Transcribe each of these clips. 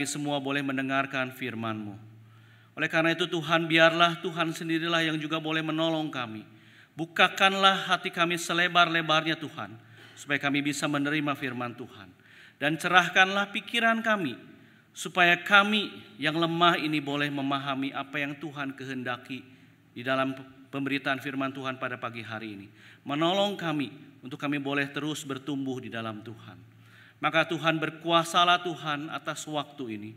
semua boleh mendengarkan firman-Mu. Oleh karena itu Tuhan, biarlah Tuhan sendirilah yang juga boleh menolong kami. Bukakanlah hati kami selebar-lebarnya Tuhan, supaya kami bisa menerima firman Tuhan. Dan cerahkanlah pikiran kami, supaya kami yang lemah ini boleh memahami apa yang Tuhan kehendaki di dalam pemberitaan firman Tuhan pada pagi hari ini. Menolong kami untuk kami boleh terus bertumbuh di dalam Tuhan. Maka Tuhan, berkuasalah Tuhan atas waktu ini.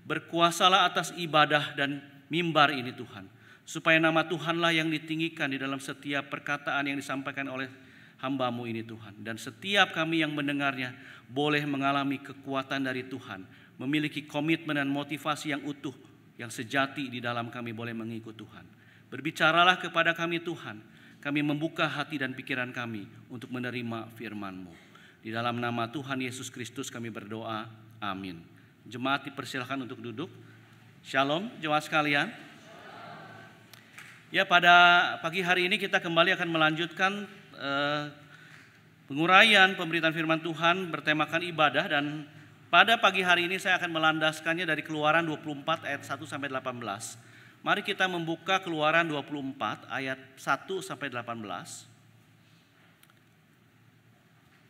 Berkuasalah atas ibadah dan mimbar ini Tuhan. Supaya nama Tuhanlah yang ditinggikan di dalam setiap perkataan yang disampaikan oleh hamba-Mu ini Tuhan. Dan setiap kami yang mendengarnya boleh mengalami kekuatan dari Tuhan. Memiliki komitmen dan motivasi yang utuh, yang sejati di dalam kami boleh mengikut Tuhan. Berbicaralah kepada kami Tuhan. Kami membuka hati dan pikiran kami untuk menerima firman-Mu. Di dalam nama Tuhan Yesus Kristus kami berdoa. Amin. Jemaat dipersilakan untuk duduk. Shalom jemaat sekalian. Ya, pada pagi hari ini kita kembali akan melanjutkan penguraian pemberitaan firman Tuhan bertemakan ibadah, dan pada pagi hari ini saya akan melandaskannya dari Keluaran 24 ayat 1 sampai 18. Mari kita membuka Keluaran 24 ayat 1 sampai 18.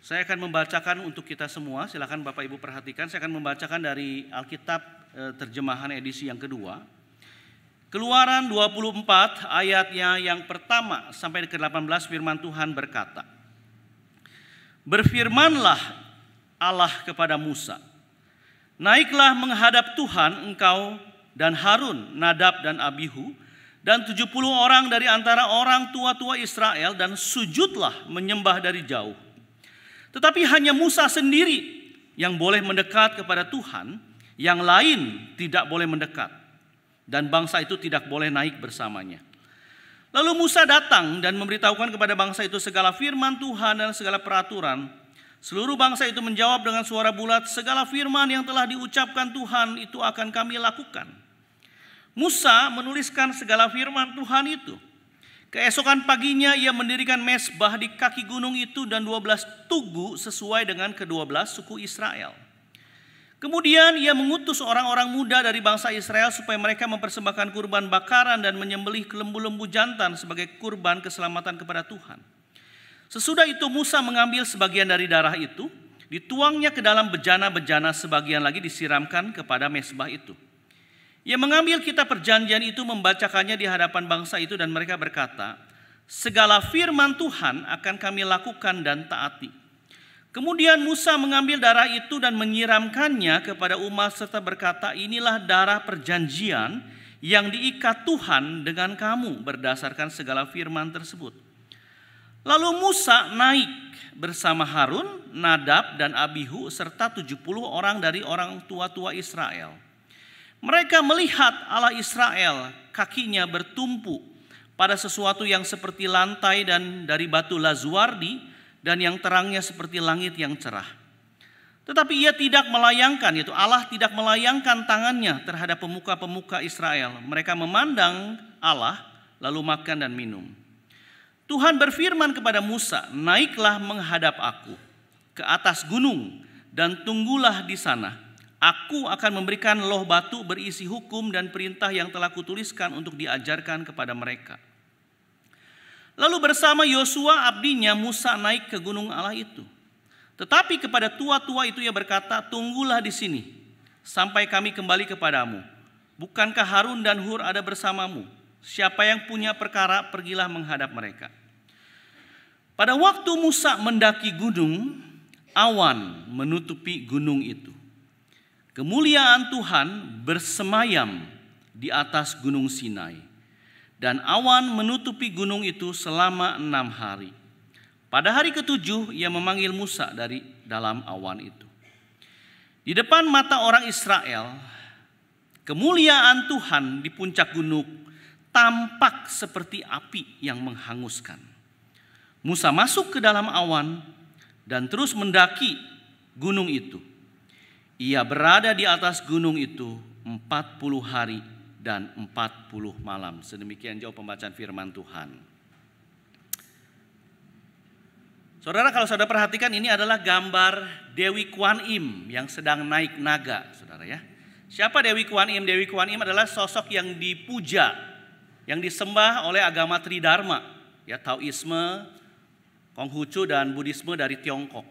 Saya akan membacakan untuk kita semua, silakan Bapak Ibu perhatikan. Saya akan membacakan dari Alkitab terjemahan edisi yang kedua. Keluaran 24 ayatnya yang pertama sampai ke-18, firman Tuhan berkata, "Berfirmanlah Allah kepada Musa, naiklah menghadap Tuhan engkau dan Harun, Nadab dan Abihu, dan 70 orang dari antara orang tua-tua Israel, dan sujudlah menyembah dari jauh. Tetapi hanya Musa sendiri yang boleh mendekat kepada Tuhan, yang lain tidak boleh mendekat, dan bangsa itu tidak boleh naik bersamanya. Lalu Musa datang dan memberitahukan kepada bangsa itu segala firman Tuhan dan segala peraturan. Seluruh bangsa itu menjawab dengan suara bulat, segala firman yang telah diucapkan Tuhan itu akan kami lakukan." Musa menuliskan segala firman Tuhan itu. Keesokan paginya ia mendirikan mezbah di kaki gunung itu dan 12 tugu sesuai dengan ke-12 suku Israel. Kemudian ia mengutus orang-orang muda dari bangsa Israel supaya mereka mempersembahkan kurban bakaran dan menyembelih lembu-lembu jantan sebagai kurban keselamatan kepada Tuhan. Sesudah itu Musa mengambil sebagian dari darah itu, dituangnya ke dalam bejana-bejana, sebagian lagi disiramkan kepada mezbah itu. Ia mengambil kitab perjanjian itu, membacakannya di hadapan bangsa itu, dan mereka berkata, "Segala firman Tuhan akan kami lakukan dan taati." Kemudian Musa mengambil darah itu dan menyiramkannya kepada umat serta berkata, "Inilah darah perjanjian yang diikat Tuhan dengan kamu berdasarkan segala firman tersebut." Lalu Musa naik bersama Harun, Nadab dan Abihu serta 70 orang dari orang tua-tua Israel. Mereka melihat Allah Israel, kakinya bertumpu pada sesuatu yang seperti lantai dan dari batu lazwardi, dan yang terangnya seperti langit yang cerah. Tetapi ia tidak melayangkan, yaitu Allah tidak melayangkan tangannya terhadap pemuka-pemuka Israel. Mereka memandang Allah lalu makan dan minum. Tuhan berfirman kepada Musa, "Naiklah menghadap aku ke atas gunung dan tunggulah di sana. Aku akan memberikan loh batu berisi hukum dan perintah yang telah kutuliskan untuk diajarkan kepada mereka." Lalu bersama Yosua abdinya Musa naik ke gunung Allah itu. Tetapi kepada tua-tua itu ia berkata, "Tunggulah di sini sampai kami kembali kepadamu. Bukankah Harun dan Hur ada bersamamu? Siapa yang punya perkara, pergilah menghadap mereka." Pada waktu Musa mendaki gunung, awan menutupi gunung itu. Kemuliaan Tuhan bersemayam di atas gunung Sinai, dan awan menutupi gunung itu selama 6 hari. Pada hari ke-7 ia memanggil Musa dari dalam awan itu. Di depan mata orang Israel, kemuliaan Tuhan di puncak gunung tampak seperti api yang menghanguskan. Musa masuk ke dalam awan dan terus mendaki gunung itu. Ia berada di atas gunung itu 40 hari dan 40 malam. Sedemikian jauh pembacaan firman Tuhan. Saudara, kalau saudara perhatikan, ini adalah gambar Dewi Kuan Im yang sedang naik naga, saudara ya. Siapa Dewi Kuan Im? Dewi Kuan Im adalah sosok yang dipuja, yang disembah oleh agama Tridharma, ya, Taoisme, Konghucu dan Buddhisme dari Tiongkok.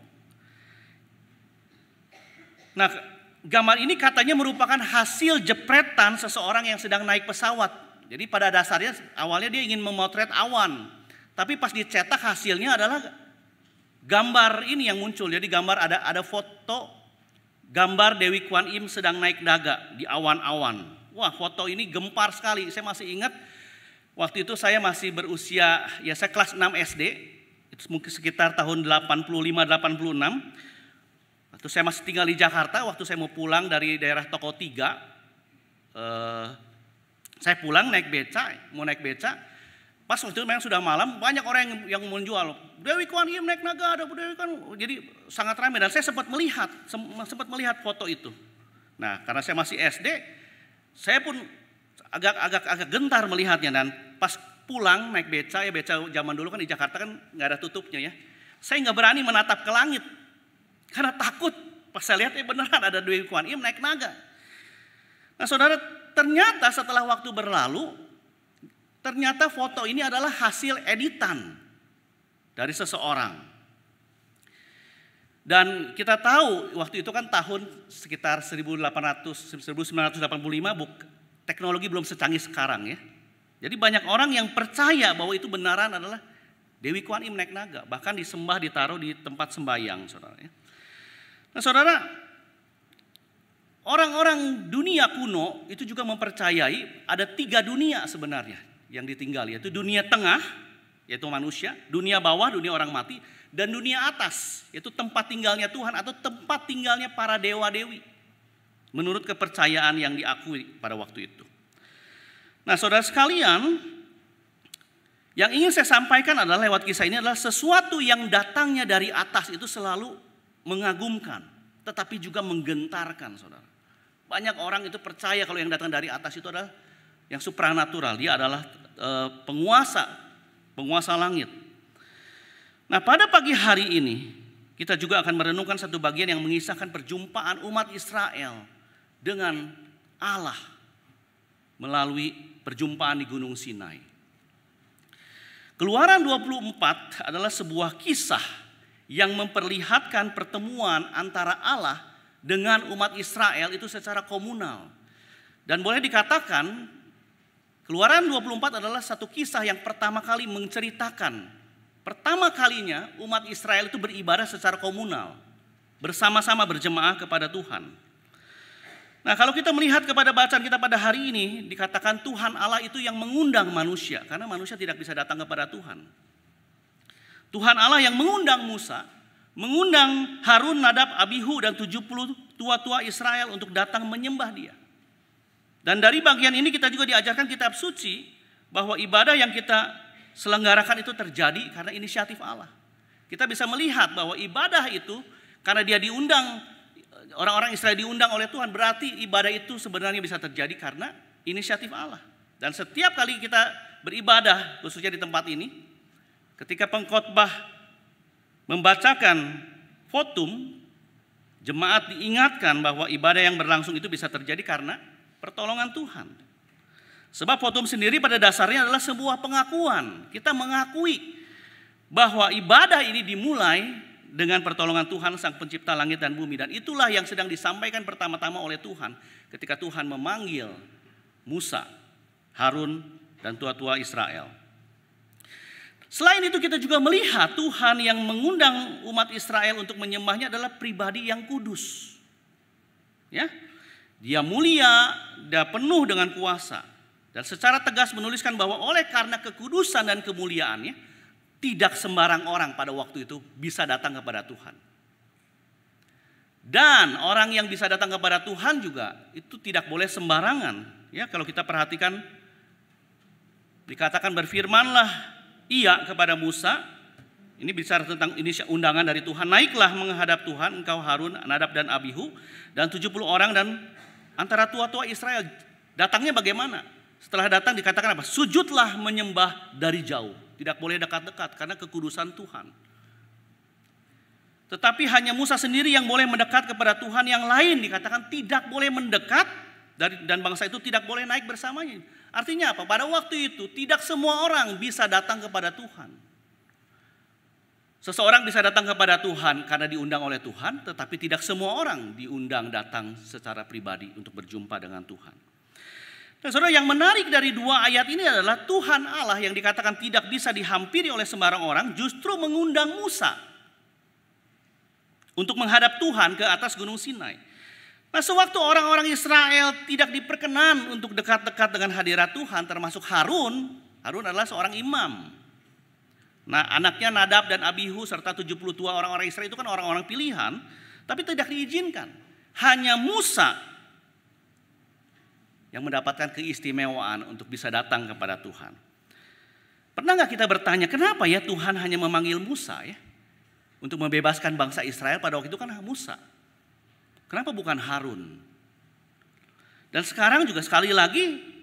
Nah, gambar ini katanya merupakan hasil jepretan seseorang yang sedang naik pesawat. Jadi pada dasarnya awalnya dia ingin memotret awan, tapi pas dicetak hasilnya adalah gambar ini yang muncul. Jadi gambar ada foto gambar Dewi Kuan Im sedang naik naga di awan-awan. Wah, foto ini gempar sekali. Saya masih ingat waktu itu saya masih berusia, ya saya kelas 6 SD. Itu mungkin sekitar tahun 85-86. Waktu saya masih tinggal di Jakarta, waktu saya mau pulang dari daerah Toko 3. Saya pulang naik beca, mau naik beca. Pas waktu itu memang sudah malam, banyak orang yang menjual Dewi Kuan Im naik naga, ada Dewi Kuan. Jadi sangat ramai dan saya sempat melihat foto itu. Nah, karena saya masih SD, saya pun agak gentar melihatnya, dan pas pulang naik beca, ya beca zaman dulu kan di Jakarta kan nggak ada tutupnya ya. Saya nggak berani menatap ke langit karena takut. Pas saya lihat beneran ada Dewi Kuan Im naik naga. Nah, saudara, ternyata setelah waktu berlalu, ternyata foto ini adalah hasil editan dari seseorang. Dan kita tahu waktu itu kan tahun sekitar 1985, teknologi belum secanggih sekarang ya. Jadi banyak orang yang percaya bahwa itu benaran adalah Dewi Kuan Im naik naga. Bahkan disembah, ditaruh di tempat sembayang, saudara. Nah, saudara, orang-orang dunia kuno itu juga mempercayai ada 3 dunia sebenarnya yang ditinggal, yaitu dunia tengah, yaitu manusia, dunia bawah, dunia orang mati, dan dunia atas, yaitu tempat tinggalnya Tuhan atau tempat tinggalnya para dewa-dewi, menurut kepercayaan yang diakui pada waktu itu. Nah, saudara sekalian, yang ingin saya sampaikan adalah lewat kisah ini adalah sesuatu yang datangnya dari atas itu selalu mengagumkan, tetapi juga menggentarkan, saudara. Banyak orang itu percaya kalau yang datang dari atas itu adalah yang supranatural, dia adalah penguasa langit. Nah, pada pagi hari ini kita juga akan merenungkan satu bagian yang mengisahkan perjumpaan umat Israel dengan Allah melalui perjumpaan di Gunung Sinai. Keluaran 24 adalah sebuah kisah yang memperlihatkan pertemuan antara Allah dengan umat Israel itu secara komunal. Dan boleh dikatakan Keluaran 24 adalah satu kisah yang pertama kali menceritakan pertama kalinya umat Israel itu beribadah secara komunal, bersama-sama berjemaah kepada Tuhan. Nah, kalau kita melihat kepada bacaan kita pada hari ini, dikatakan Tuhan Allah itu yang mengundang manusia, karena manusia tidak bisa datang kepada Tuhan. Tuhan Allah yang mengundang Musa, mengundang Harun, Nadab, Abihu dan 70 tua-tua Israel untuk datang menyembah Dia. Dan dari bagian ini kita juga diajarkan kitab suci bahwa ibadah yang kita selenggarakan itu terjadi karena inisiatif Allah. Kita bisa melihat bahwa ibadah itu karena dia diundang, orang-orang Israel diundang oleh Tuhan, berarti ibadah itu sebenarnya bisa terjadi karena inisiatif Allah. Dan setiap kali kita beribadah, khususnya di tempat ini, ketika pengkhotbah membacakan khotum, jemaat diingatkan bahwa ibadah yang berlangsung itu bisa terjadi karena pertolongan Tuhan. Sebab khotum sendiri pada dasarnya adalah sebuah pengakuan. Kita mengakui bahwa ibadah ini dimulai dengan pertolongan Tuhan Sang Pencipta langit dan bumi. Dan itulah yang sedang disampaikan pertama-tama oleh Tuhan ketika Tuhan memanggil Musa, Harun, dan tua-tua Israel. Selain itu kita juga melihat Tuhan yang mengundang umat Israel untuk menyembahnya adalah pribadi yang kudus. Ya, Dia mulia, dia penuh dengan kuasa. Dan secara tegas menuliskan bahwa oleh karena kekudusan dan kemuliaannya, tidak sembarang orang pada waktu itu bisa datang kepada Tuhan. Dan orang yang bisa datang kepada Tuhan juga itu tidak boleh sembarangan. Ya, kalau kita perhatikan, dikatakan berfirmanlah ia kepada Musa. Ini bicara tentang ini undangan dari Tuhan. Naiklah menghadap Tuhan engkau Harun, Nadab dan Abihu dan 70 orang dan antara tua-tua Israel. Datangnya bagaimana? Setelah datang dikatakan apa? Sujudlah menyembah dari jauh. Tidak boleh dekat-dekat karena kekudusan Tuhan. Tetapi hanya Musa sendiri yang boleh mendekat kepada Tuhan. Yang lain dikatakan tidak boleh mendekat dan bangsa itu tidak boleh naik bersamanya. Artinya apa? Pada waktu itu tidak semua orang bisa datang kepada Tuhan. Seseorang bisa datang kepada Tuhan karena diundang oleh Tuhan, tetapi tidak semua orang diundang datang secara pribadi untuk berjumpa dengan Tuhan. Dan saudara, yang menarik dari dua ayat ini adalah Tuhan Allah yang dikatakan tidak bisa dihampiri oleh sembarang orang justru mengundang Musa untuk menghadap Tuhan ke atas Gunung Sinai. Nah, sewaktu orang-orang Israel tidak diperkenan untuk dekat-dekat dengan hadirat Tuhan, termasuk Harun. Harun adalah seorang imam. Nah, anaknya Nadab dan Abihu serta 70 tua orang-orang Israel itu kan orang-orang pilihan, tapi tidak diizinkan. Hanya Musa yang mendapatkan keistimewaan untuk bisa datang kepada Tuhan. Pernah nggak kita bertanya, kenapa ya Tuhan hanya memanggil Musa ya? Untuk membebaskan bangsa Israel pada waktu itu kan Musa. Kenapa bukan Harun? Dan sekarang juga sekali lagi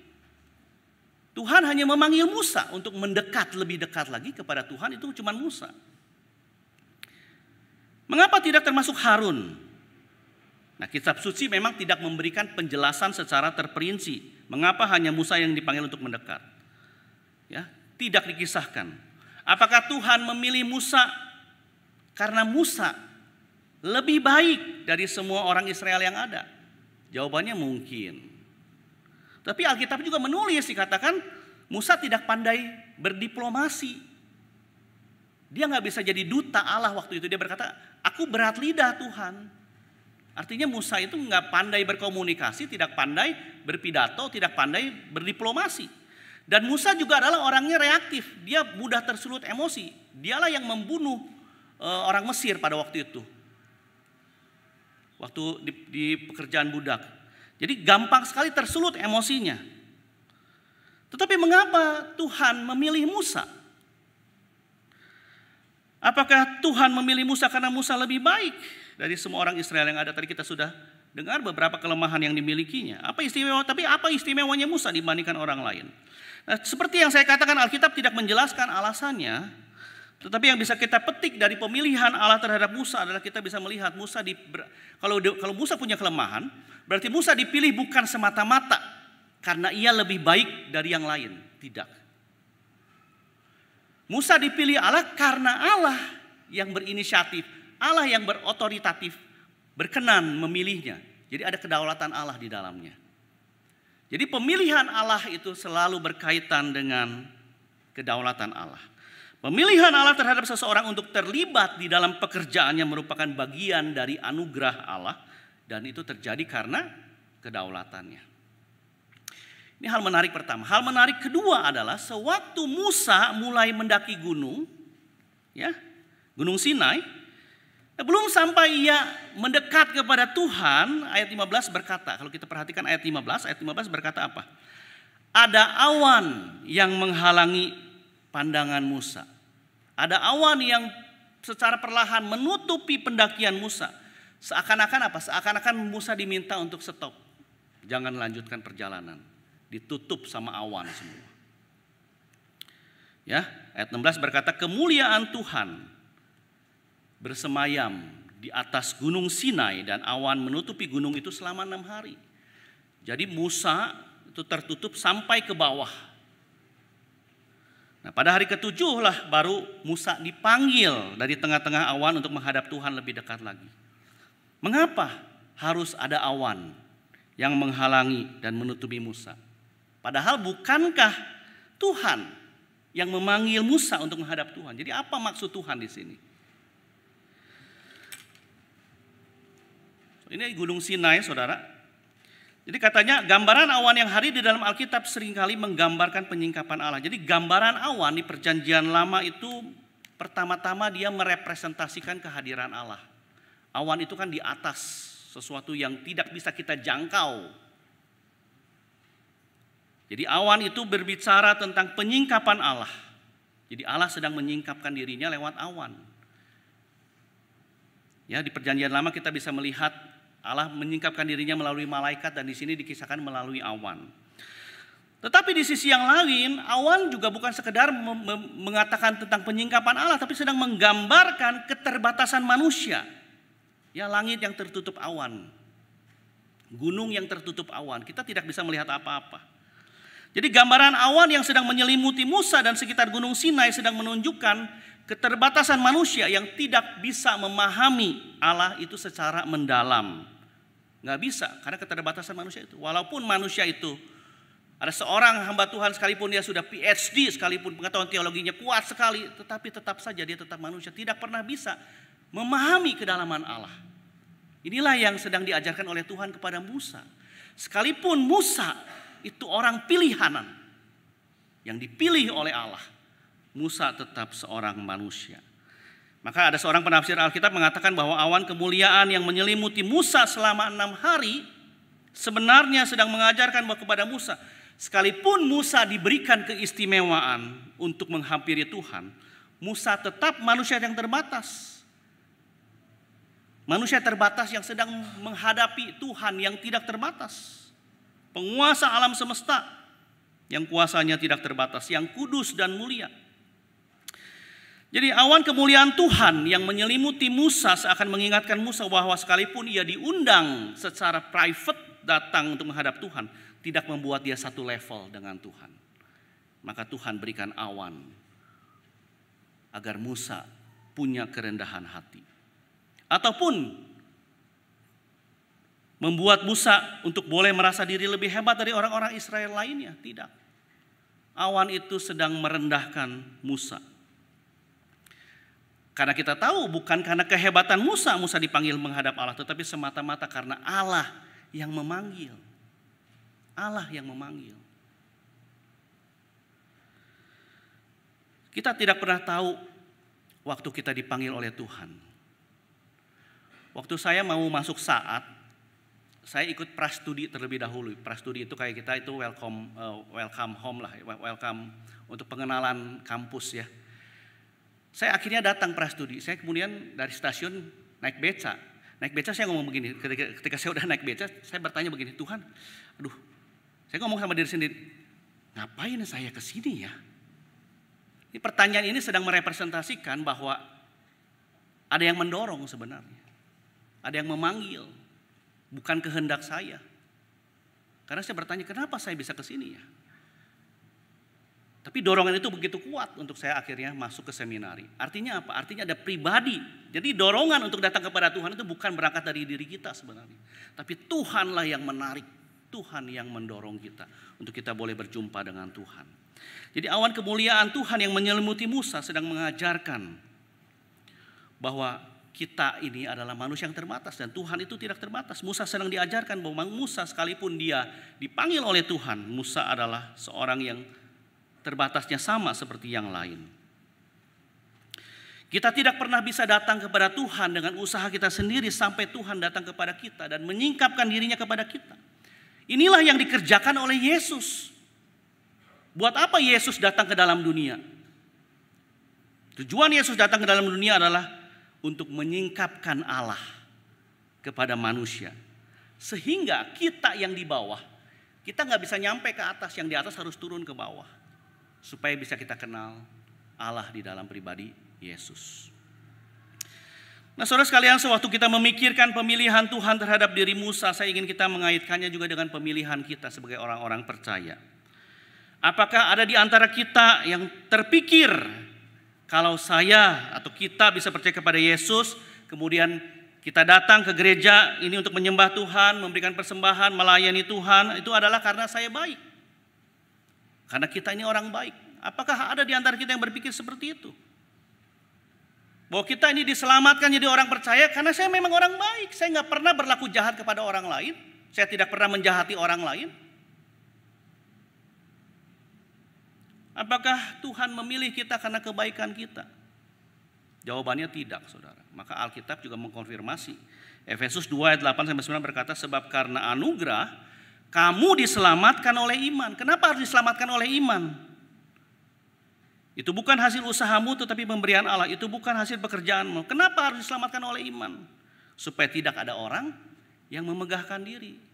Tuhan hanya memanggil Musa untuk mendekat lebih dekat lagi kepada Tuhan, itu cuma Musa. Mengapa tidak termasuk Harun? Nah, kitab suci memang tidak memberikan penjelasan secara terperinci. Mengapa hanya Musa yang dipanggil untuk mendekat? Ya, tidak dikisahkan. Apakah Tuhan memilih Musa karena Musa lebih baik dari semua orang Israel yang ada? Jawabannya mungkin. Tapi Alkitab juga menulis, dikatakan Musa tidak pandai berdiplomasi. Dia nggak bisa jadi duta Allah waktu itu. Dia berkata, aku berat lidah Tuhan. Artinya Musa itu nggak pandai berkomunikasi, tidak pandai berpidato, tidak pandai berdiplomasi. Dan Musa juga adalah orangnya reaktif. Dia mudah tersulut emosi. Dialah yang membunuh orang Mesir pada waktu itu. Waktu di pekerjaan budak. Jadi gampang sekali tersulut emosinya. Tetapi mengapa Tuhan memilih Musa? Apakah Tuhan memilih Musa karena Musa lebih baik dari semua orang Israel yang ada? Tadi kita sudah dengar beberapa kelemahan yang dimilikinya. Apa istimewanya Musa dibandingkan orang lain? Nah, seperti yang saya katakan, Alkitab tidak menjelaskan alasannya. Tetapi yang bisa kita petik dari pemilihan Allah terhadap Musa adalah kita bisa melihat Musa kalau Musa punya kelemahan, berarti Musa dipilih bukan semata-mata karena ia lebih baik dari yang lain. Tidak. Musa dipilih Allah karena Allah yang berinisiatif, Allah yang berotoritatif, berkenan memilihnya. Jadi ada kedaulatan Allah di dalamnya. Jadi pemilihan Allah itu selalu berkaitan dengan kedaulatan Allah. Pemilihan Allah terhadap seseorang untuk terlibat di dalam pekerjaannya merupakan bagian dari anugerah Allah. Dan itu terjadi karena kedaulatannya. Ini hal menarik pertama. Hal menarik kedua adalah sewaktu Musa mulai mendaki gunung, ya, Gunung Sinai, belum sampai ia mendekat kepada Tuhan, ayat 15 berkata, kalau kita perhatikan ayat 15 berkata apa? Ada awan yang menghalangi pandangan Musa. Ada awan yang secara perlahan menutupi pendakian Musa. Seakan-akan apa? Seakan-akan Musa diminta untuk stop. Jangan lanjutkan perjalanan. Ditutup sama awan semua. Ya, ayat 16 berkata, kemuliaan Tuhan bersemayam di atas gunung Sinai dan awan menutupi gunung itu selama 6 hari. Jadi Musa itu tertutup sampai ke bawah. Nah, pada hari ke-7 lah baru Musa dipanggil dari tengah-tengah awan untuk menghadap Tuhan lebih dekat lagi. Mengapa harus ada awan yang menghalangi dan menutupi Musa? Padahal bukankah Tuhan yang memanggil Musa untuk menghadap Tuhan? Jadi apa maksud Tuhan di sini? Ini Gunung Sinai, saudara. Jadi katanya gambaran awan yang hari di dalam Alkitab seringkali menggambarkan penyingkapan Allah. Jadi gambaran awan di perjanjian lama itu pertama-tama dia merepresentasikan kehadiran Allah. Awan itu kan di atas, sesuatu yang tidak bisa kita jangkau. Jadi awan itu berbicara tentang penyingkapan Allah. Jadi Allah sedang menyingkapkan dirinya lewat awan. Ya, di perjanjian lama kita bisa melihat Allah menyingkapkan dirinya melalui malaikat dan di sini dikisahkan melalui awan. Tetapi di sisi yang lain, awan juga bukan sekedar mengatakan tentang penyingkapan Allah, tapi sedang menggambarkan keterbatasan manusia. Ya, langit yang tertutup awan. gunung yang tertutup awan. Kita tidak bisa melihat apa-apa. Jadi gambaran awan yang sedang menyelimuti Musa dan sekitar gunung Sinai sedang menunjukkan keterbatasan manusia yang tidak bisa memahami Allah itu secara mendalam. Nggak bisa, karena keterbatasan manusia itu. Walaupun manusia itu, ada seorang hamba Tuhan sekalipun dia sudah PhD, sekalipun pengetahuan teologinya kuat sekali, tetapi tetap saja dia tetap manusia, tidak pernah bisa memahami kedalaman Allah. Inilah yang sedang diajarkan oleh Tuhan kepada Musa. Sekalipun Musa itu orang pilihanan yang dipilih oleh Allah, Musa tetap seorang manusia. Maka ada seorang penafsir Alkitab mengatakan bahwa awan kemuliaan yang menyelimuti Musa selama 6 hari sebenarnya sedang mengajarkan bahwa kepada Musa, sekalipun Musa diberikan keistimewaan untuk menghampiri Tuhan, Musa tetap manusia yang terbatas. Manusia terbatas yang sedang menghadapi Tuhan yang tidak terbatas. Penguasa alam semesta yang kuasanya tidak terbatas, yang kudus dan mulia. Jadi awan kemuliaan Tuhan yang menyelimuti Musa seakan mengingatkan Musa bahwa sekalipun ia diundang secara private datang untuk menghadap Tuhan, tidak membuat dia satu level dengan Tuhan. Maka Tuhan berikan awan agar Musa punya kerendahan hati. Ataupun membuat Musa untuk boleh merasa diri lebih hebat dari orang-orang Israel lainnya. Tidak. Awan itu sedang merendahkan Musa. Karena kita tahu bukan karena kehebatan Musa dipanggil menghadap Allah, tetapi semata-mata karena Allah yang memanggil. Allah yang memanggil. Kita tidak pernah tahu waktu kita dipanggil oleh Tuhan. Waktu saya mau masuk saat, saya ikut prastudi terlebih dahulu. Prastudi itu kayak kita itu welcome home lah, welcome untuk pengenalan kampus ya. Saya akhirnya datang prastudi. Saya kemudian dari stasiun naik beca. Naik beca saya ngomong begini, ketika saya udah naik beca, saya bertanya begini, Tuhan, aduh, saya ngomong sama diri sendiri, ngapain saya ke sini ya? Ini pertanyaan ini sedang merepresentasikan bahwa ada yang mendorong sebenarnya. Ada yang memanggil. Bukan kehendak saya. Karena saya bertanya, kenapa saya bisa ke sini ya? Tapi dorongan itu begitu kuat untuk saya akhirnya masuk ke seminari. Artinya apa? Artinya ada pribadi. Jadi dorongan untuk datang kepada Tuhan itu bukan berangkat dari diri kita sebenarnya. Tapi Tuhanlah yang menarik. Tuhan yang mendorong kita. Untuk kita boleh berjumpa dengan Tuhan. Jadi awan kemuliaan Tuhan yang menyelimuti Musa sedang mengajarkan bahwa kita ini adalah manusia yang terbatas dan Tuhan itu tidak terbatas. Musa sedang diajarkan bahwa Musa sekalipun dia dipanggil oleh Tuhan, Musa adalah seorang yang terbatasnya sama seperti yang lain. Kita tidak pernah bisa datang kepada Tuhan dengan usaha kita sendiri sampai Tuhan datang kepada kita dan menyingkapkan dirinya kepada kita. Inilah yang dikerjakan oleh Yesus. Buat apa Yesus datang ke dalam dunia? Tujuan Yesus datang ke dalam dunia adalah untuk menyingkapkan Allah kepada manusia. Sehingga kita yang di bawah, kita gak bisa nyampe ke atas, yang di atas harus turun ke bawah. Supaya bisa kita kenal Allah di dalam pribadi Yesus. Nah saudara sekalian, sewaktu kita memikirkan pemilihan Tuhan terhadap diri Musa, saya ingin kita mengaitkannya juga dengan pemilihan kita sebagai orang-orang percaya. Apakah ada di antara kita yang terpikir, kalau saya atau kita bisa percaya kepada Yesus, kemudian kita datang ke gereja ini untuk menyembah Tuhan, memberikan persembahan, melayani Tuhan, itu adalah karena saya baik. Karena kita ini orang baik. Apakah ada di antara kita yang berpikir seperti itu? Bahwa kita ini diselamatkan jadi orang percaya karena saya memang orang baik. Saya nggak pernah berlaku jahat kepada orang lain. Saya tidak pernah menjahati orang lain. Apakah Tuhan memilih kita karena kebaikan kita? Jawabannya tidak, saudara. Maka Alkitab juga mengkonfirmasi. Efesus 2 ayat 8-9 berkata, sebab karena anugerah kamu diselamatkan oleh iman. Kenapa harus diselamatkan oleh iman? Itu bukan hasil usahamu tetapi pemberian Allah. Itu bukan hasil pekerjaanmu. Kenapa harus diselamatkan oleh iman? Supaya tidak ada orang yang memegahkan diri.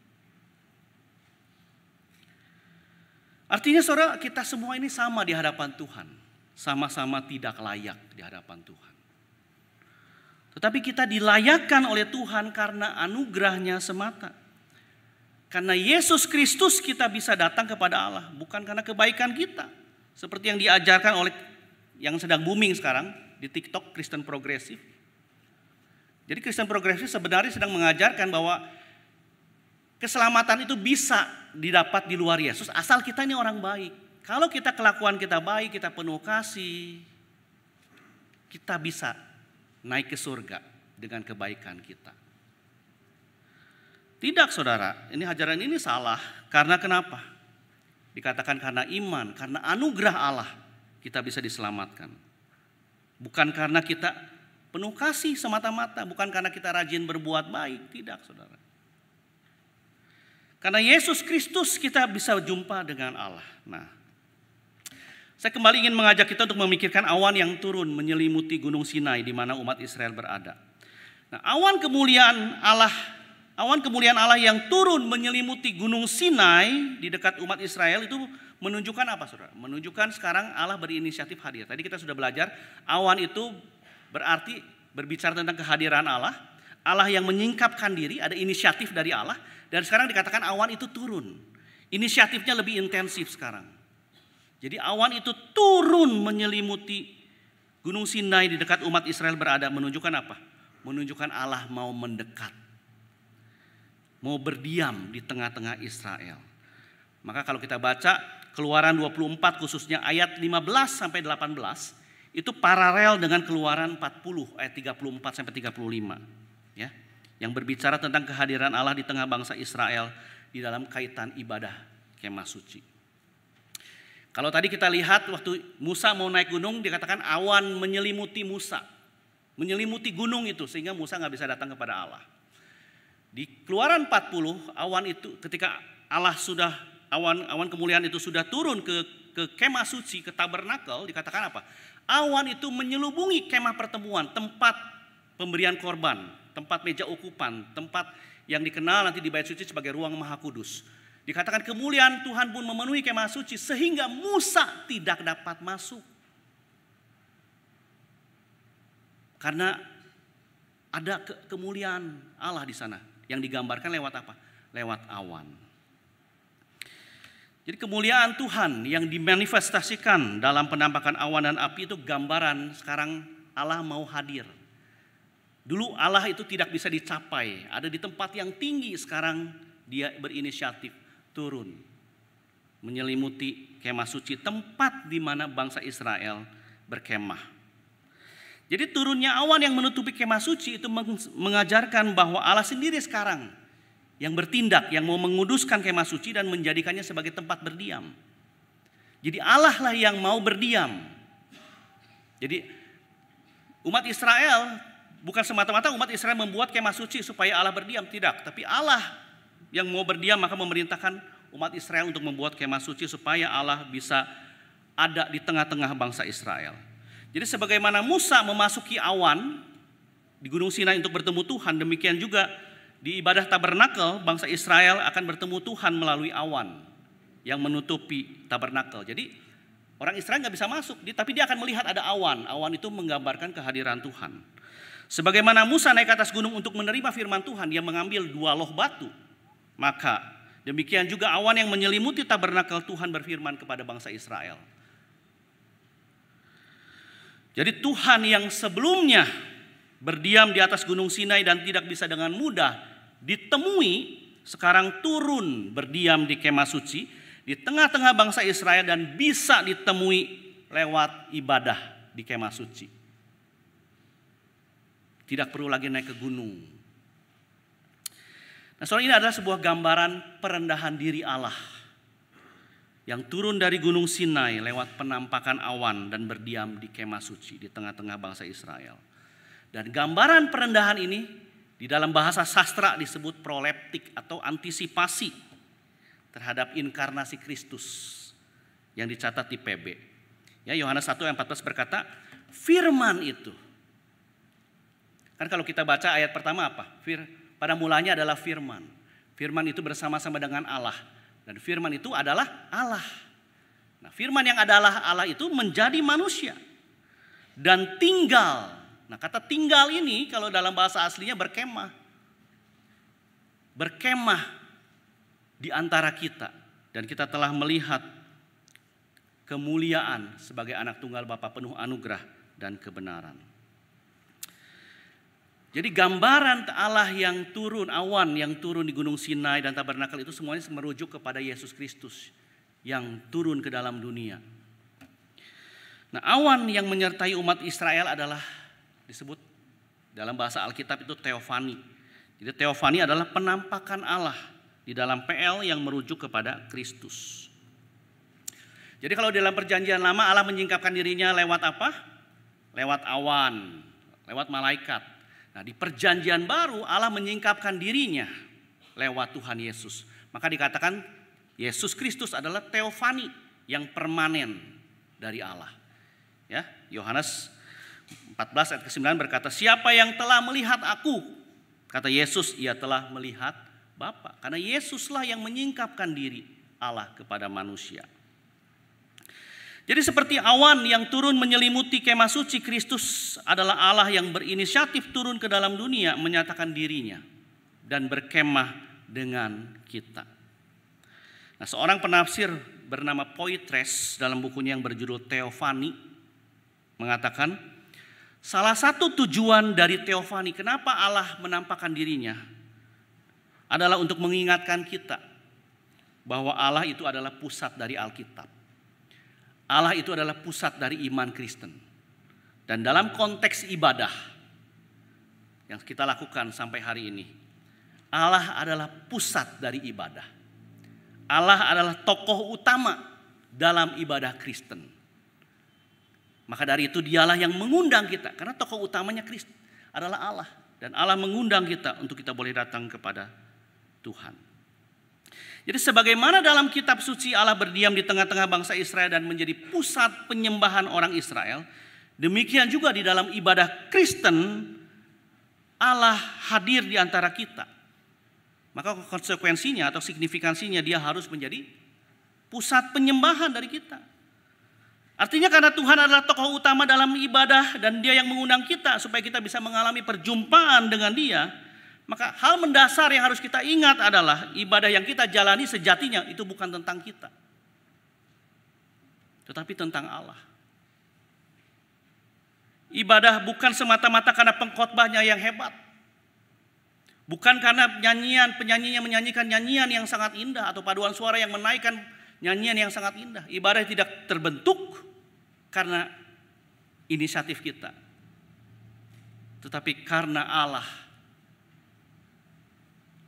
Artinya saudara, kita semua ini sama di hadapan Tuhan. Sama-sama tidak layak di hadapan Tuhan. Tetapi kita dilayakkan oleh Tuhan karena anugerahnya semata. Karena Yesus Kristus kita bisa datang kepada Allah, bukan karena kebaikan kita. Seperti yang diajarkan oleh yang sedang booming sekarang di TikTok, Kristen progresif. Jadi Kristen progresif sebenarnya sedang mengajarkan bahwa keselamatan itu bisa didapat di luar Yesus, asal kita ini orang baik. Kalau kita kelakuan kita baik, kita penuh kasih, kita bisa naik ke surga dengan kebaikan kita. Tidak saudara, ini ajaran ini salah. Karena kenapa? Dikatakan karena iman, karena anugerah Allah kita bisa diselamatkan. Bukan karena kita penuh kasih semata-mata, bukan karena kita rajin berbuat baik. Tidak saudara. Karena Yesus Kristus kita bisa jumpa dengan Allah. Nah, saya kembali ingin mengajak kita untuk memikirkan awan yang turun menyelimuti Gunung Sinai di mana umat Israel berada. Nah, awan kemuliaan Allah yang turun menyelimuti Gunung Sinai di dekat umat Israel itu menunjukkan apa saudara? Menunjukkan sekarang Allah berinisiatif hadir. Tadi kita sudah belajar awan itu berarti berbicara tentang kehadiran Allah. Allah yang menyingkapkan diri, ada inisiatif dari Allah. Dan sekarang dikatakan awan itu turun. Inisiatifnya lebih intensif sekarang. Jadi awan itu turun menyelimuti Gunung Sinai di dekat umat Israel berada. Menunjukkan apa? Menunjukkan Allah mau mendekat. Mau berdiam di tengah-tengah Israel. Maka kalau kita baca Keluaran 24 khususnya ayat 15 sampai 18 itu paralel dengan Keluaran 40 ayat 34 sampai 35 ya, yang berbicara tentang kehadiran Allah di tengah bangsa Israel di dalam kaitan ibadah kemah suci. Kalau tadi kita lihat waktu Musa mau naik gunung dikatakan awan menyelimuti Musa, menyelimuti gunung itu sehingga Musa nggak bisa datang kepada Allah. Di Keluaran 40 awan itu ketika Allah sudah awan kemuliaan itu sudah turun ke kemah suci, ke tabernakel, dikatakan apa? Awan itu menyelubungi kemah pertemuan, tempat pemberian korban, tempat meja ukupan, tempat yang dikenal nanti di bait suci sebagai ruang maha kudus. Dikatakan kemuliaan Tuhan pun memenuhi kemah suci sehingga Musa tidak dapat masuk. Karena ada kemuliaan Allah di sana yang digambarkan lewat apa? Lewat awan. Jadi kemuliaan Tuhan yang dimanifestasikan dalam penampakan awan dan api itu gambaran sekarang Allah mau hadir. Dulu Allah itu tidak bisa dicapai, ada di tempat yang tinggi, sekarang dia berinisiatif turun. Menyelimuti kemah suci, tempat di mana bangsa Israel berkemah. Jadi turunnya awan yang menutupi kemah suci itu mengajarkan bahwa Allah sendiri sekarang yang bertindak, yang mau menguduskan kemah suci dan menjadikannya sebagai tempat berdiam. Jadi Allah lah yang mau berdiam. Jadi umat Israel bukan semata-mata umat Israel membuat kemah suci supaya Allah berdiam, tidak. Tapi Allah yang mau berdiam maka memerintahkan umat Israel untuk membuat kemah suci supaya Allah bisa ada di tengah-tengah bangsa Israel. Jadi sebagaimana Musa memasuki awan di Gunung Sinai untuk bertemu Tuhan, demikian juga di ibadah tabernakel, bangsa Israel akan bertemu Tuhan melalui awan yang menutupi tabernakel. Jadi orang Israel nggak bisa masuk, tapi dia akan melihat ada awan. Awan itu menggambarkan kehadiran Tuhan. Sebagaimana Musa naik ke atas gunung untuk menerima firman Tuhan, dia mengambil 2 loh batu. Maka demikian juga awan yang menyelimuti tabernakel Tuhan berfirman kepada bangsa Israel. Jadi Tuhan yang sebelumnya berdiam di atas gunung Sinai dan tidak bisa dengan mudah ditemui, sekarang turun berdiam di kemah suci di tengah-tengah bangsa Israel dan bisa ditemui lewat ibadah di kemah suci. Tidak perlu lagi naik ke gunung. Nah, soal ini adalah sebuah gambaran perendahan diri Allah yang turun dari gunung Sinai lewat penampakan awan dan berdiam di kemah suci di tengah-tengah bangsa Israel. Dan gambaran perendahan ini di dalam bahasa sastra disebut proleptik atau antisipasi terhadap inkarnasi Kristus yang dicatat di PB. Ya, Yohanes 1 ayat 14 berkata, firman itu. Kan kalau kita baca ayat pertama apa? Pada mulanya adalah firman. Firman itu bersama-sama dengan Allah. Dan firman itu adalah Allah. Nah, firman yang adalah Allah itu menjadi manusia. Dan tinggal. Nah, kata tinggal ini kalau dalam bahasa aslinya berkemah. Berkemah di antara kita. Dan kita telah melihat kemuliaan sebagai anak tunggal Bapa penuh anugerah dan kebenaran. Jadi gambaran Allah yang turun, awan yang turun di Gunung Sinai dan Tabernakel itu semuanya merujuk kepada Yesus Kristus yang turun ke dalam dunia. Nah, awan yang menyertai umat Israel adalah disebut dalam bahasa Alkitab itu teofani. Jadi teofani adalah penampakan Allah di dalam PL yang merujuk kepada Kristus. Jadi kalau dalam perjanjian lama Allah menyingkapkan dirinya lewat apa? Lewat awan, lewat malaikat. Nah, di perjanjian baru Allah menyingkapkan dirinya lewat Tuhan Yesus. Maka dikatakan Yesus Kristus adalah teofani yang permanen dari Allah. Ya, Yohanes 14 ayat ke-9 berkata, siapa yang telah melihat aku, kata Yesus, ia telah melihat Bapa. Karena Yesuslah yang menyingkapkan diri Allah kepada manusia. Jadi seperti awan yang turun menyelimuti kemah suci, Kristus adalah Allah yang berinisiatif turun ke dalam dunia menyatakan dirinya dan berkemah dengan kita. Nah, seorang penafsir bernama Poitres dalam bukunya yang berjudul Teofani mengatakan salah satu tujuan dari teofani, kenapa Allah menampakkan dirinya, adalah untuk mengingatkan kita bahwa Allah itu adalah pusat dari Alkitab. Allah itu adalah pusat dari iman Kristen. Dan dalam konteks ibadah yang kita lakukan sampai hari ini, Allah adalah pusat dari ibadah. Allah adalah tokoh utama dalam ibadah Kristen. Maka dari itu dialah yang mengundang kita, karena tokoh utamanya Kristus adalah Allah. Dan Allah mengundang kita untuk kita boleh datang kepada Tuhan. Jadi sebagaimana dalam kitab suci Allah berdiam di tengah-tengah bangsa Israel dan menjadi pusat penyembahan orang Israel, demikian juga di dalam ibadah Kristen Allah hadir di antara kita. Maka konsekuensinya atau signifikansinya dia harus menjadi pusat penyembahan dari kita. Artinya karena Tuhan adalah tokoh utama dalam ibadah dan dia yang mengundang kita supaya kita bisa mengalami perjumpaan dengan dia, maka hal mendasar yang harus kita ingat adalah ibadah yang kita jalani sejatinya itu bukan tentang kita, tetapi tentang Allah. Ibadah bukan semata-mata karena pengkhotbahnya yang hebat, bukan karena penyanyinya menyanyikan nyanyian yang sangat indah atau paduan suara yang menaikkan nyanyian yang sangat indah. Ibadah tidak terbentuk karena inisiatif kita, tetapi karena Allah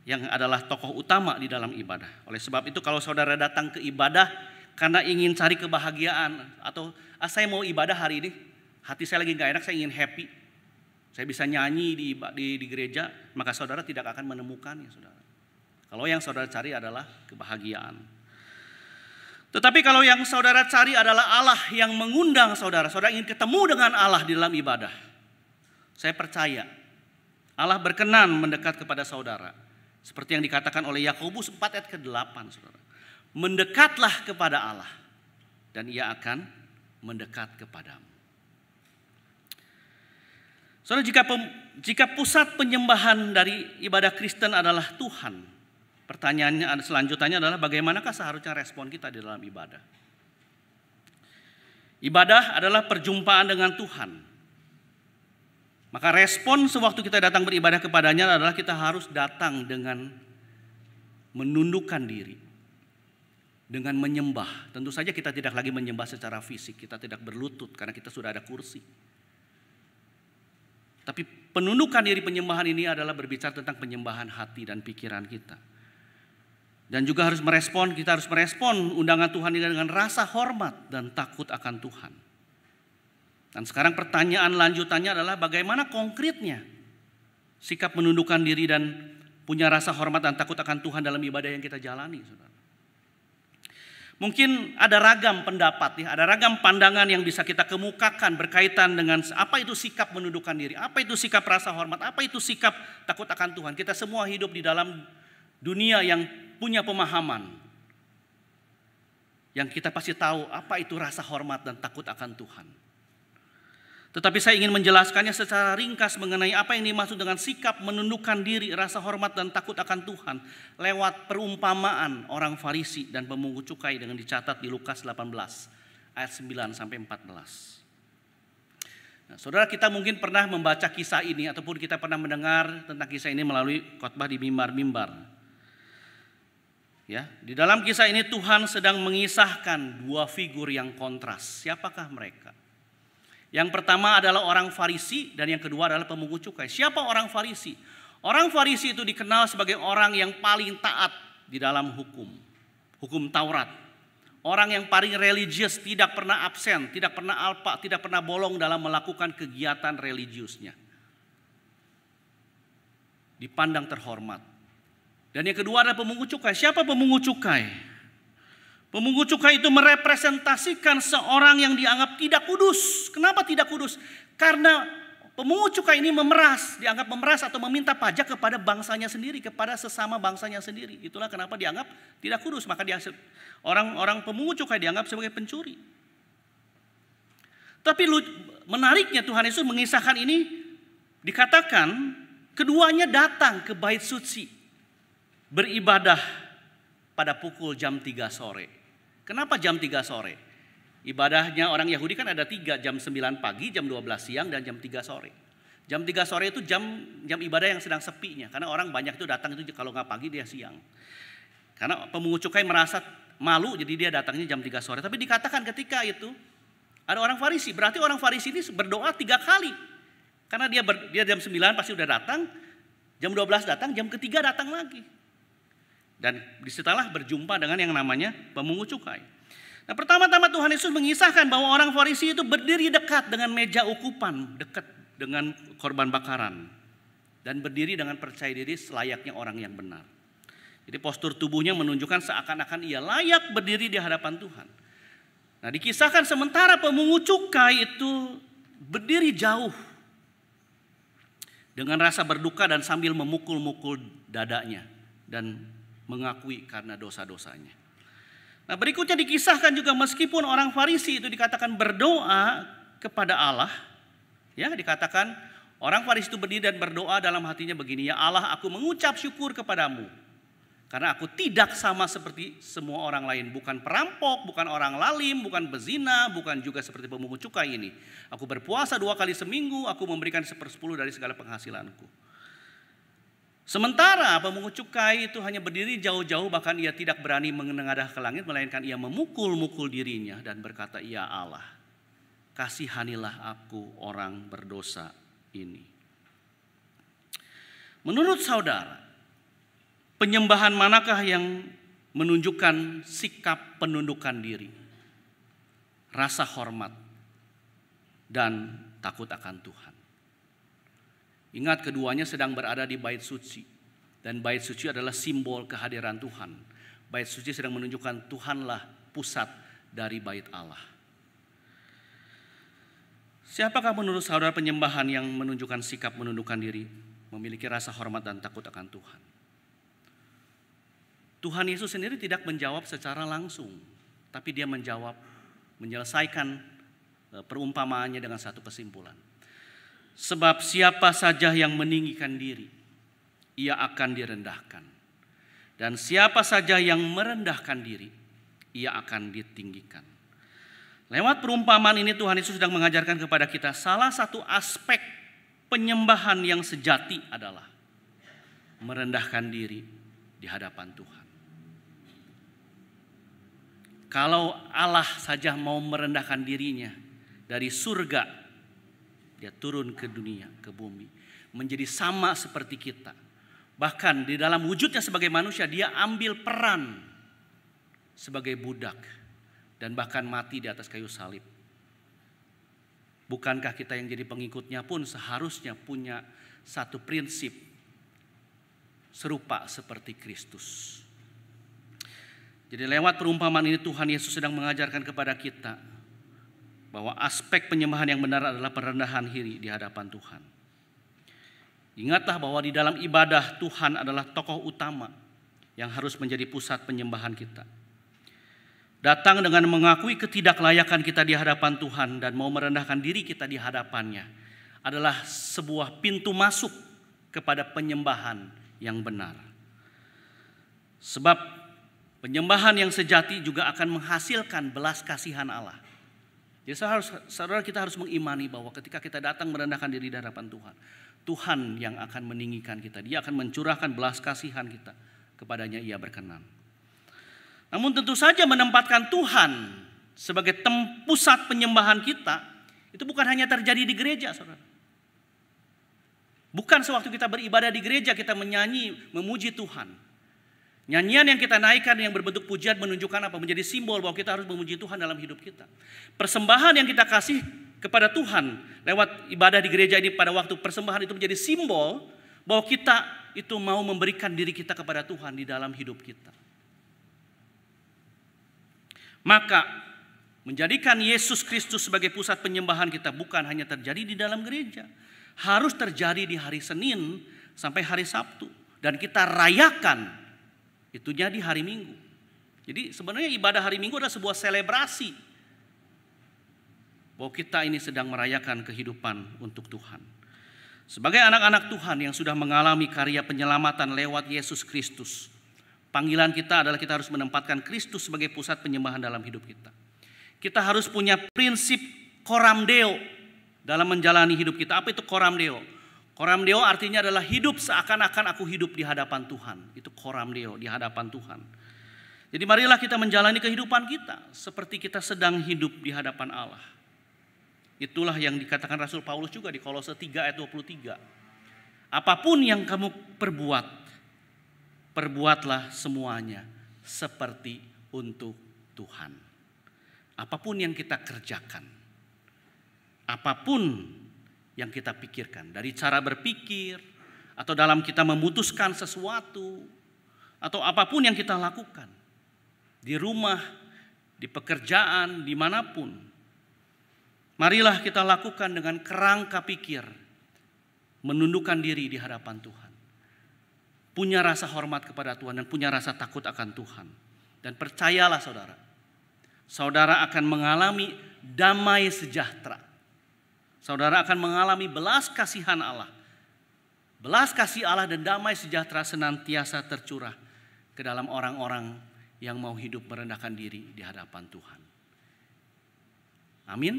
yang adalah tokoh utama di dalam ibadah. Oleh sebab itu kalau saudara datang ke ibadah karena ingin cari kebahagiaan atau saya mau ibadah hari ini, hati saya lagi gak enak, saya ingin happy, saya bisa nyanyi di gereja, maka saudara tidak akan menemukannya, saudara. Kalau yang saudara cari adalah kebahagiaan. Tetapi kalau yang saudara cari adalah Allah yang mengundang saudara, saudara ingin ketemu dengan Allah di dalam ibadah, saya percaya Allah berkenan mendekat kepada saudara. Seperti yang dikatakan oleh Yakobus 4 ayat ke-8, saudara. Mendekatlah kepada Allah dan ia akan mendekat kepadamu. Saudara, jika pusat penyembahan dari ibadah Kristen adalah Tuhan, pertanyaannya selanjutnya adalah bagaimanakah seharusnya respon kita di dalam ibadah? Ibadah adalah perjumpaan dengan Tuhan. Maka respon sewaktu kita datang beribadah kepadanya adalah kita harus datang dengan menundukkan diri, dengan menyembah. Tentu saja kita tidak lagi menyembah secara fisik, kita tidak berlutut karena kita sudah ada kursi. Tapi penundukan diri penyembahan ini adalah berbicara tentang penyembahan hati dan pikiran kita. Dan juga kita harus merespon undangan Tuhan ini dengan rasa hormat dan takut akan Tuhan. Dan sekarang pertanyaan lanjutannya adalah bagaimana konkretnya sikap menundukkan diri dan punya rasa hormat dan takut akan Tuhan dalam ibadah yang kita jalani, saudara. Mungkin ada ragam pendapat, ada ragam pandangan yang bisa kita kemukakan berkaitan dengan apa itu sikap menundukkan diri, apa itu sikap rasa hormat, apa itu sikap takut akan Tuhan. Kita semua hidup di dalam dunia yang punya pemahaman, yang kita pasti tahu apa itu rasa hormat dan takut akan Tuhan. Tetapi saya ingin menjelaskannya secara ringkas mengenai apa yang dimaksud dengan sikap menundukkan diri, rasa hormat dan takut akan Tuhan lewat perumpamaan orang Farisi dan pemungut cukai dengan dicatat di Lukas 18 ayat 9 sampai 14. Nah, saudara, kita mungkin pernah membaca kisah ini ataupun kita pernah mendengar tentang kisah ini melalui khotbah di mimbar-mimbar. Ya, di dalam kisah ini Tuhan sedang mengisahkan dua figur yang kontras. Siapakah mereka? Yang pertama adalah orang Farisi dan yang kedua adalah pemungut cukai. Siapa orang Farisi? Orang Farisi itu dikenal sebagai orang yang paling taat di dalam hukum Taurat. Orang yang paling religius, tidak pernah absen, tidak pernah alpa, tidak pernah bolong dalam melakukan kegiatan religiusnya. Dipandang terhormat. Dan yang kedua adalah pemungut cukai. Siapa pemungut cukai? Pemungut cukai itu merepresentasikan seorang yang dianggap tidak kudus. Kenapa tidak kudus? Karena pemungut cukai ini dianggap memeras atau meminta pajak kepada bangsanya sendiri, kepada sesama bangsanya sendiri. Itulah kenapa dianggap tidak kudus. Maka orang pemungut cukai dianggap sebagai pencuri. Tapi menariknya Tuhan Yesus mengisahkan ini, dikatakan keduanya datang ke bait suci beribadah pada pukul jam 3 sore. Kenapa jam 3 sore? Ibadahnya orang Yahudi kan ada 3, jam 9 pagi, jam 12 siang, dan jam 3 sore. Jam 3 sore itu jam ibadah yang sedang sepinya. Karena orang banyak itu datang itu kalau nggak pagi dia siang. Karena pemungut cukai merasa malu jadi dia datangnya jam 3 sore. Tapi dikatakan ketika itu ada orang Farisi. Berarti orang Farisi ini berdoa 3 kali. Karena dia jam 9 pasti udah datang. Jam 12 datang, jam ketiga datang lagi. Dan disitulah berjumpa dengan yang namanya pemungut cukai. Nah, pertama-tama Tuhan Yesus mengisahkan bahwa orang Farisi itu berdiri dekat dengan meja ukupan, dekat dengan korban bakaran, dan berdiri dengan percaya diri selayaknya orang yang benar. Jadi postur tubuhnya menunjukkan seakan-akan ia layak berdiri di hadapan Tuhan. Nah, dikisahkan sementara pemungut cukai itu berdiri jauh dengan rasa berduka dan sambil memukul-mukul dadanya dan mengakui karena dosa-dosanya. Nah, berikutnya dikisahkan juga meskipun orang Farisi itu dikatakan berdoa kepada Allah, ya, dikatakan orang Farisi itu berdiri dan berdoa dalam hatinya begini, ya Allah, aku mengucap syukur kepadamu karena aku tidak sama seperti semua orang lain, bukan perampok, bukan orang lalim, bukan bezina, bukan juga seperti pemungut cukai ini. Aku berpuasa 2 kali seminggu, aku memberikan 1/10 dari segala penghasilanku. Sementara pemungut cukai itu hanya berdiri jauh-jauh, bahkan ia tidak berani menengadah ke langit, melainkan ia memukul-mukul dirinya dan berkata, ya Allah, kasihanilah aku orang berdosa ini. Menurut saudara, penyembahan manakah yang menunjukkan sikap penundukan diri, rasa hormat, dan takut akan Tuhan? Ingat, keduanya sedang berada di bait suci. Dan bait suci adalah simbol kehadiran Tuhan. Bait suci sedang menunjukkan Tuhanlah pusat dari bait Allah. Siapakah menurut saudara penyembahan yang menunjukkan sikap menundukkan diri, memiliki rasa hormat dan takut akan Tuhan? Tuhan Yesus sendiri tidak menjawab secara langsung, tapi dia menyelesaikan perumpamaannya dengan satu kesimpulan. Sebab siapa saja yang meninggikan diri, ia akan direndahkan. Dan siapa saja yang merendahkan diri, ia akan ditinggikan. Lewat perumpamaan ini Tuhan Yesus sedang mengajarkan kepada kita salah satu aspek penyembahan yang sejati adalah merendahkan diri di hadapan Tuhan. Kalau Allah saja mau merendahkan dirinya dari surga, dia turun ke dunia, ke bumi, menjadi sama seperti kita. Bahkan di dalam wujudnya sebagai manusia, dia ambil peran sebagai budak dan bahkan mati di atas kayu salib. Bukankah kita yang jadi pengikutnya pun seharusnya punya satu prinsip serupa seperti Kristus? Jadi lewat perumpamaan ini Tuhan Yesus sedang mengajarkan kepada kita bahwa aspek penyembahan yang benar adalah perendahan diri di hadapan Tuhan. Ingatlah bahwa di dalam ibadah Tuhan adalah tokoh utama yang harus menjadi pusat penyembahan kita. datang dengan mengakui ketidaklayakan kita di hadapan Tuhan dan mau merendahkan diri kita di hadapannya adalah sebuah pintu masuk kepada penyembahan yang benar. Sebab penyembahan yang sejati juga akan menghasilkan belas kasihan Allah. Jadi saudara, kita harus mengimani bahwa ketika kita datang merendahkan diri di hadapan Tuhan, Tuhan yang akan meninggikan kita. Dia akan mencurahkan belas kasihan kita, kepadanya Ia berkenan. Namun tentu saja menempatkan Tuhan sebagai pusat penyembahan kita itu bukan hanya terjadi di gereja, saudara. Bukan sewaktu kita beribadah di gereja kita menyanyi, memuji Tuhan. Nyanyian yang kita naikkan yang berbentuk pujian menunjukkan apa? Menjadi simbol bahwa kita harus memuji Tuhan dalam hidup kita. Persembahan yang kita kasih kepada Tuhan lewat ibadah di gereja ini pada waktu persembahan itu menjadi simbol bahwa kita itu mau memberikan diri kita kepada Tuhan di dalam hidup kita. Maka menjadikan Yesus Kristus sebagai pusat penyembahan kita bukan hanya terjadi di dalam gereja. Harus terjadi di hari Senin sampai hari Sabtu. Dan kita rayakan itunya di hari Minggu. Jadi sebenarnya ibadah hari Minggu adalah sebuah selebrasi. Bahwa kita ini sedang merayakan kehidupan untuk Tuhan. Sebagai anak-anak Tuhan yang sudah mengalami karya penyelamatan lewat Yesus Kristus. Panggilan kita adalah kita harus menempatkan Kristus sebagai pusat penyembahan dalam hidup kita. Kita harus punya prinsip coram Deo dalam menjalani hidup kita. Apa itu coram Deo? Coram Deo artinya adalah hidup seakan-akan aku hidup di hadapan Tuhan. Itu coram Deo, di hadapan Tuhan. Jadi marilah kita menjalani kehidupan kita seperti kita sedang hidup di hadapan Allah. Itulah yang dikatakan Rasul Paulus juga di Kolose 3 ayat 23. Apapun yang kamu perbuatlah semuanya seperti untuk Tuhan. Apapun yang kita kerjakan, apapun yang kita pikirkan, dari cara berpikir, atau dalam kita memutuskan sesuatu, atau apapun yang kita lakukan, di rumah, di pekerjaan, dimanapun, marilah kita lakukan dengan kerangka pikir, menundukkan diri di hadapan Tuhan. Punya rasa hormat kepada Tuhan dan punya rasa takut akan Tuhan. Dan percayalah saudara, saudara akan mengalami damai sejahtera. Saudara akan mengalami belas kasihan Allah. Belas kasih Allah dan damai sejahtera senantiasa tercurah ke dalam orang-orang yang mau hidup merendahkan diri di hadapan Tuhan. Amin.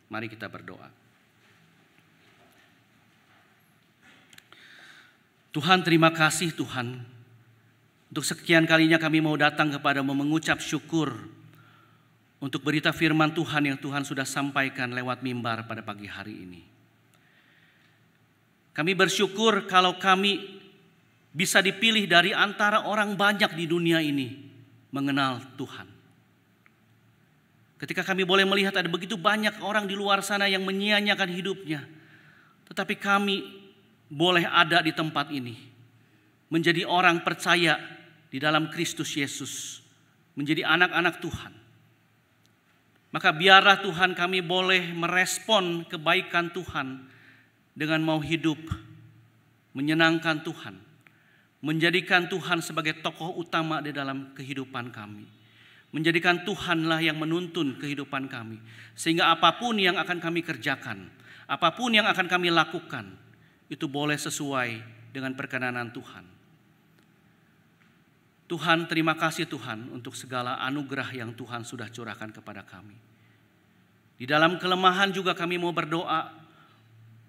Mari kita berdoa. Tuhan, terima kasih Tuhan. Untuk sekian kalinya kami mau datang kepadamu mengucap syukur untuk berita firman Tuhan yang Tuhan sudah sampaikan lewat mimbar pada pagi hari ini. Kami bersyukur kalau kami bisa dipilih dari antara orang banyak di dunia ini mengenal Tuhan. Ketika kami boleh melihat ada begitu banyak orang di luar sana yang menyia-nyiakan hidupnya. Tetapi kami boleh ada di tempat ini. Menjadi orang percaya di dalam Kristus Yesus. Menjadi anak-anak Tuhan. Maka biarlah Tuhan kami boleh merespon kebaikan Tuhan dengan mau hidup menyenangkan Tuhan. Menjadikan Tuhan sebagai tokoh utama di dalam kehidupan kami. Menjadikan Tuhanlah yang menuntun kehidupan kami. Sehingga apapun yang akan kami kerjakan, apapun yang akan kami lakukan, itu boleh sesuai dengan perkenanan Tuhan. Tuhan, terima kasih Tuhan untuk segala anugerah yang Tuhan sudah curahkan kepada kami. Di dalam kelemahan juga kami mau berdoa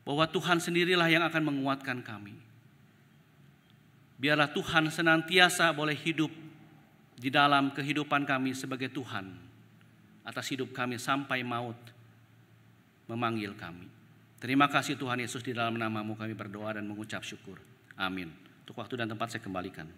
bahwa Tuhan sendirilah yang akan menguatkan kami. Biarlah Tuhan senantiasa boleh hidup di dalam kehidupan kami sebagai Tuhan atas hidup kami sampai maut memanggil kami. Terima kasih Tuhan Yesus, di dalam nama-Mu kami berdoa dan mengucap syukur. Amin. Untuk waktu dan tempat saya kembalikan.